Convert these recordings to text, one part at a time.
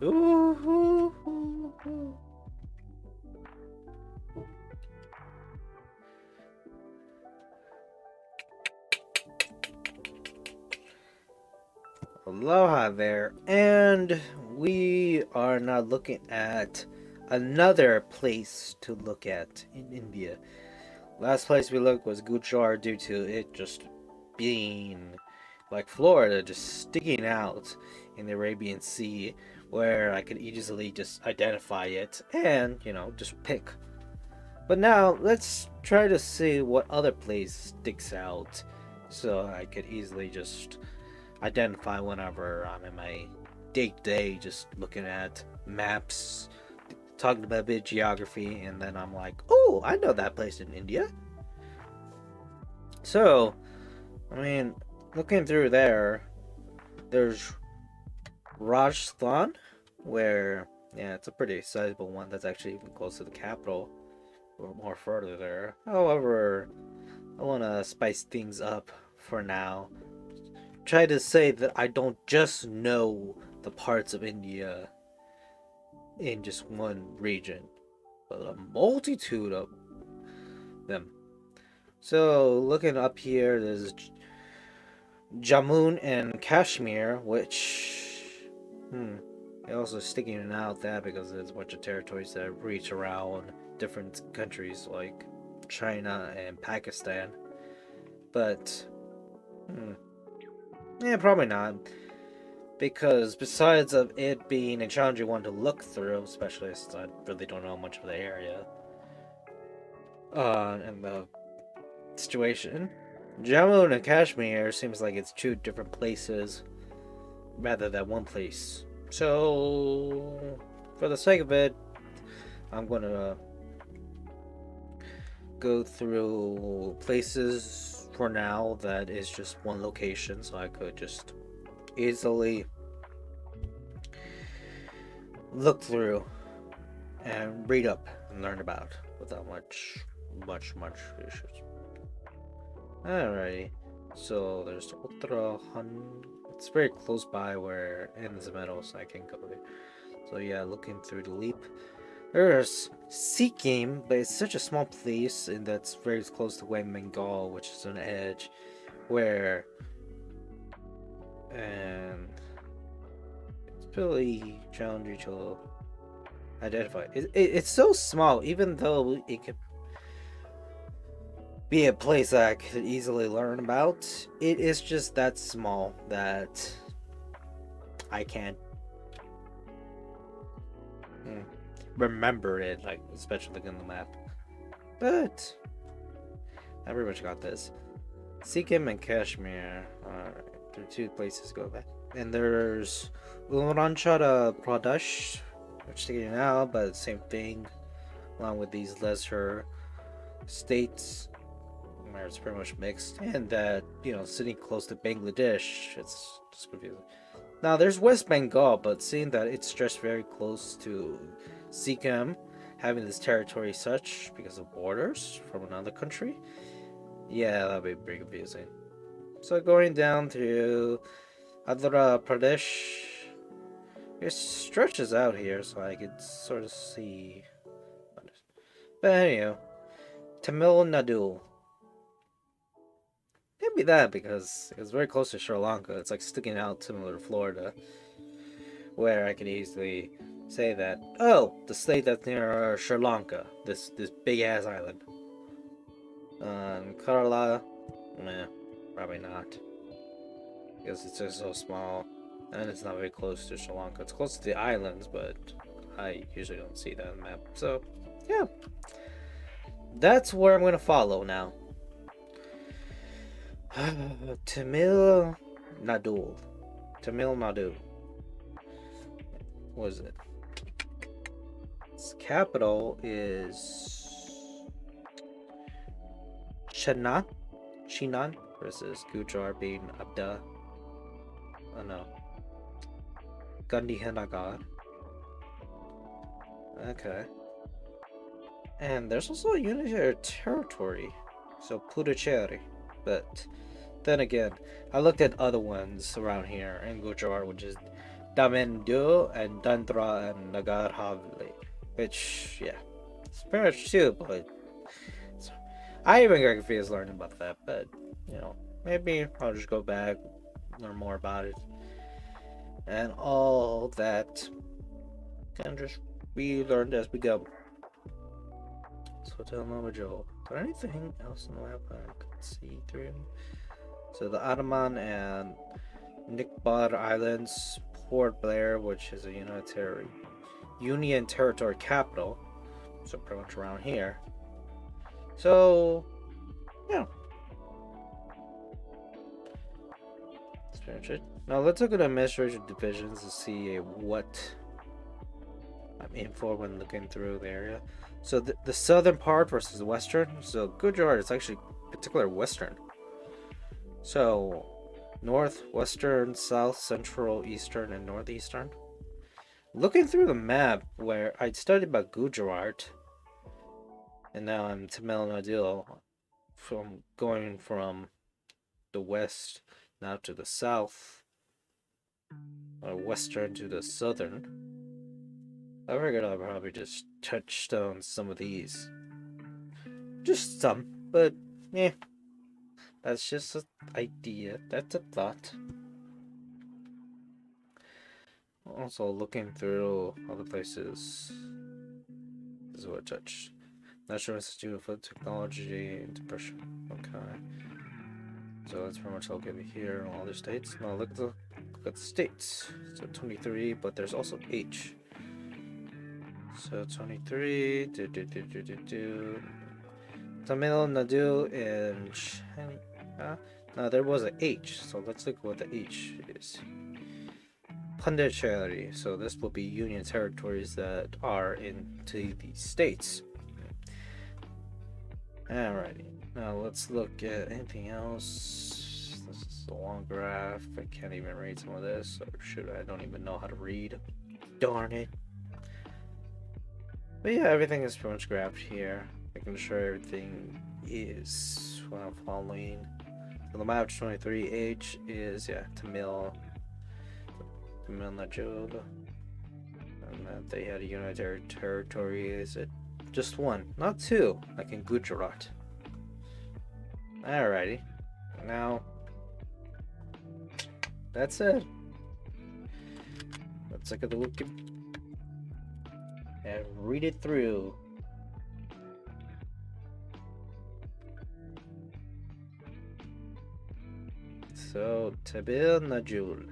Ooh. Aloha there, and we are now looking at another place to look at in India. Last place we looked was Gujarat due to it just being like Florida, just sticking out in the Arabian Sea, where I could easily just identify it and, just pick. But now let's try to see what other place sticks out so I could easily just identify whenever I'm in my day to day, just looking at maps, talking about a bit of geography, and then I'm like, oh, I know that place in India. So, I mean, looking through there, there's Rajasthan, where, yeah, it's a pretty sizable one that's actually even close to the capital, or more further there. However, I want to spice things up for now. Try to say that I don't just know the parts of India in just one region, but a multitude of them. So, looking up here, there's Jammu and Kashmir, which, also sticking out that because there's a bunch of territories that reach around different countries like China and Pakistan. But, yeah, probably not. Because besides of it being a challenging one to look through, especially since I really don't know much of the area, and the situation, Jammu and Kashmir seems like it's two different places rather than one place. So, for the sake of it, I'm gonna go through places for now that is just one location, so I could just easily look through and read up and learn about without much issues. Alrighty, so there's Uttarakhand. It's very close by where in the middle, so I can go there. So yeah, looking through the leap. There's Sikkim, but it's such a small place, and that's very close to West Bengal, which is on the edge, where and it's really challenging to identify. It's so small, even though it could be a place that I could easily learn about. It is just that small that I can't remember it, like especially looking on the map. But I pretty much got this. Sikkim and Kashmir. Alright, there are two places to go back. And there's Arunachal Pradesh, which taking out, but same thing, along with these lesser states where it's pretty much mixed, and that sitting close to Bangladesh, it's just confusing. Now there's West Bengal, but seeing that it's stretched very close to Sikkim, having this territory such because of borders from another country, yeah, that'd be pretty confusing. So going down to Andhra Pradesh, it stretches out here, so I could sort of see. But anyhow, Tamil Nadu. Maybe that because it's very close to Sri Lanka. It's like sticking out similar to Florida, where I could easily say that, oh, the state that's near Sri Lanka, this big ass island. Kerala, probably not, because it's just so small, and it's not very close to Sri Lanka. It's close to the islands, but I usually don't see that on the map. So, yeah, that's where I'm gonna follow now. Tamil Nadu. What is it? Its capital is Chinan versus Gujarat being Abda. Oh no. Gandhinagar. Okay. And there's also a unitary territory. So Puducherry. But then again, I looked at other ones around here in Gujarat, which is Tamil Nadu, and Dandra and Nagar Haveli. Which, yeah, it's pretty much too, but I even got confused learning about that. But, maybe I'll just go back, learn more about it, and all that can just be learned as we go. So tell me, Joel. Is there anything else in the map I could see through? So the Andaman and Nicobar Islands, Port Blair, which is a Union Territory capital, so pretty much around here. So, yeah. That's pretty much it. Now let's look at administrative divisions to see what I'm in for when looking through the area. So the southern part versus the western. So Gujarat is actually particular western. So north, western, south, central, eastern, and northeastern. Looking through the map where I'd studied about Gujarat, and now I'm Tamil Nadu, from going from the west now to the south, or western to the southern. I figured I'd probably just touch on some of these. Just some, but yeah. That's just an idea. That's a thought. Also looking through other places. This is what I touched. National Institute of Food Technology and Depression. Okay. So that's pretty much located here in all the states. Now look at the states. So 23, but there's also H. So 23. Tamil Nadu and now there was a H, so let's look what the H is. Pondicherry. So this will be union territories that are into the states. Alrighty. Now let's look at anything else. This is a long graph. I can't even read some of this. Or should I? I don't even know how to read. Darn it. But yeah, everything is pretty much graphed here. Making sure everything is what I'm following. So the map 23H is Tamil Nadu. And that they had a united territory. Is it just one, not two, like in Gujarat? Alrighty. Now that's it. Let's look at the wiki and read it through. So Tamil Nadu.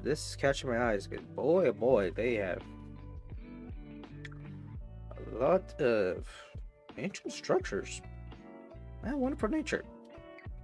This is catching my eyes. Boy, oh boy, they have a lot of ancient structures. Man, wonderful nature.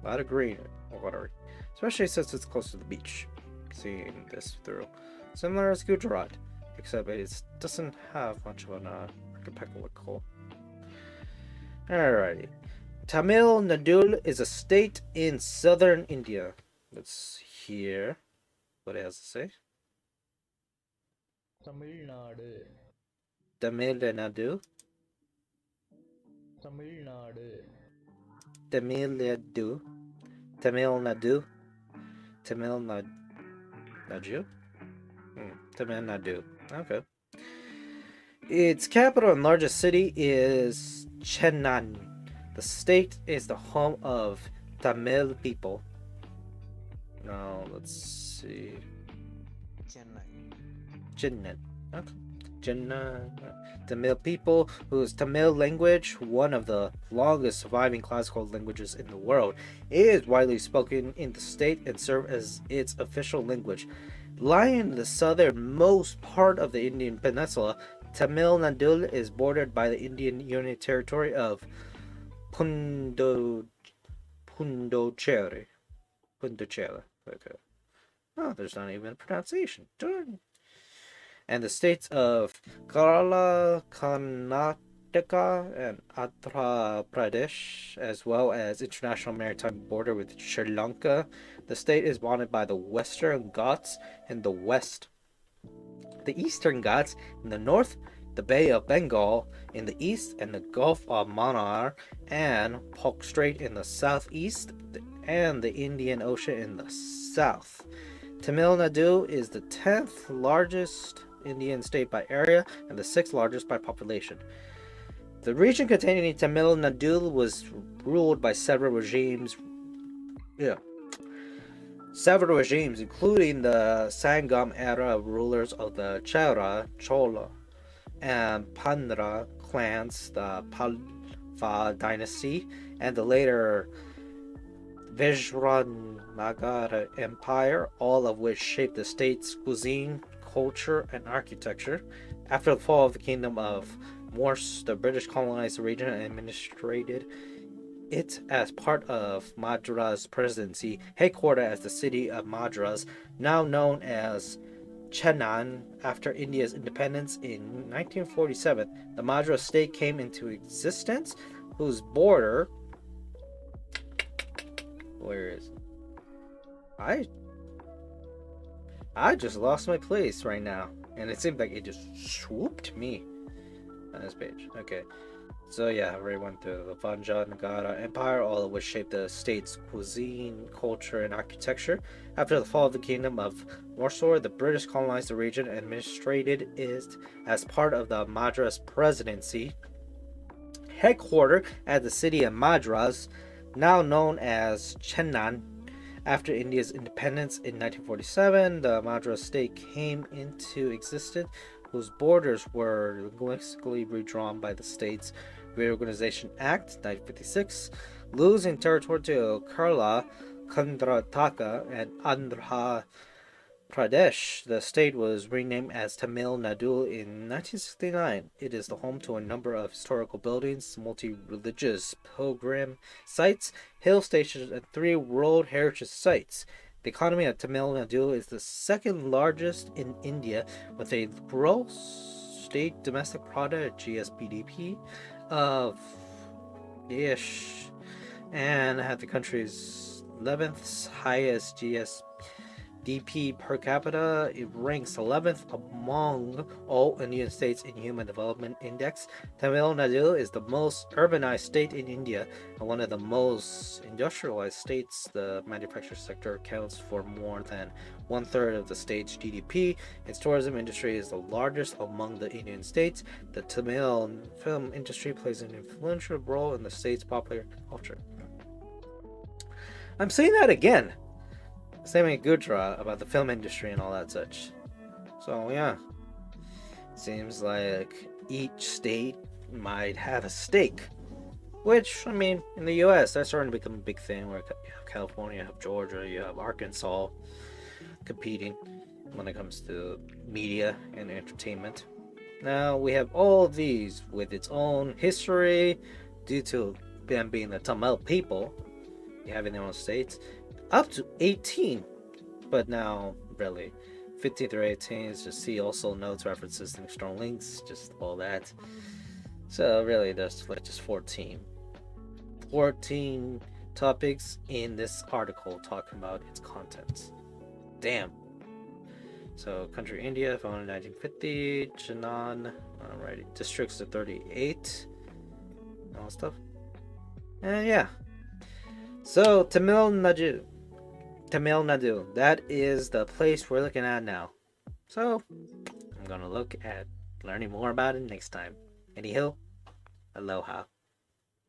A lot of green water, especially since it's close to the beach. Seeing this through, similar as Gujarat, except it doesn't have much of an archipelago. Alrighty. Tamil Nadu is a state in southern India. Let's hear what it has to say. Tamil Nadu. Tamil Nadu. Tamil Nadu. Tamil Nadu. Tamil Nadu. Tamil Nadu. Tamil Nadu. Okay. Its capital and largest city is Chennai. The state is the home of Tamil people. Now let's see. Chennai. Okay. Chennai. Tamil people, whose Tamil language, one of the longest surviving classical languages in the world, is widely spoken in the state and serves as its official language. Lying in the southernmost part of the Indian peninsula, Tamil Nadu is bordered by the Indian Union Territory of Pondicherry. Okay. Oh, there's not even a pronunciation. Darn. And the states of Kerala, Karnataka, and Andhra Pradesh, as well as international maritime border with Sri Lanka. The state is bounded by the Western Ghats in the west, the Eastern Ghats in the north, the Bay of Bengal in the east, and the Gulf of Mannar and Palk Strait in the southeast. and the Indian Ocean in the south. Tamil Nadu is the 10th largest Indian state by area and the 6th largest by population. The region containing Tamil Nadu was ruled by several regimes, including the Sangam era rulers of the Chera, Chola, and Pandra clans, the Pallava dynasty, and the later Vijayanagar Empire, all of which shaped the state's cuisine, culture, and architecture. After the fall of the Kingdom of Morse, the British colonized the region and administrated it as part of Madras Presidency, headquartered as the city of Madras, now known as Chennai. After India's independence in 1947, the Madras state came into existence, whose border... Where is it? I just lost my place right now, and it seemed like it just swooped me on this page. Okay, so yeah, I already went through the Vijayanagar Empire, all of which shaped the state's cuisine, culture, and architecture. After the fall of the Kingdom of Mysore, the British colonized the region and administrated it as part of the Madras Presidency, headquartered at the city of Madras, now known as Chennai. After India's independence in 1947, the Madras state came into existence, whose borders were linguistically redrawn by the States Reorganization Act 1956, losing territory to Kerala, Karnataka, and Andhra Pradesh. The state was renamed as Tamil Nadu in 1969. It is the home to a number of historical buildings, multi-religious pilgrim sites, hill stations, and 3 World Heritage Sites. The economy of Tamil Nadu is the second largest in India, with a gross state domestic product (GSPDP) of ish, and had the country's 11th highest GSDP per capita. It ranks 11th among all Indian states in Human Development Index. Tamil Nadu is the most urbanized state in India and one of the most industrialized states. The manufacturing sector accounts for more than 1/3 of the state's GDP. Its tourism industry is the largest among the Indian states. The Tamil film industry plays an influential role in the state's popular culture. I'm saying that again. Saying Gujarat about the film industry and all that such. So yeah, seems like each state might have a stake. Which, I mean, in the U.S., that's starting to become a big thing. Where you have California, you have Georgia, you have Arkansas competing when it comes to media and entertainment. Now we have all of these with its own history, due to them being the Tamil people, having their own states. Up to 18, but now really 15 through 18 is just see also notes, references, and external links, just all that. So really there's like just 14 topics in this article talking about its contents. Damn. So country India, founded in 1950, Chennai, alrighty, districts to 38, all stuff. And yeah. So Tamil Nadu, that is the place we're looking at now. So I'm gonna look at learning more about it next time. Anyhow, aloha.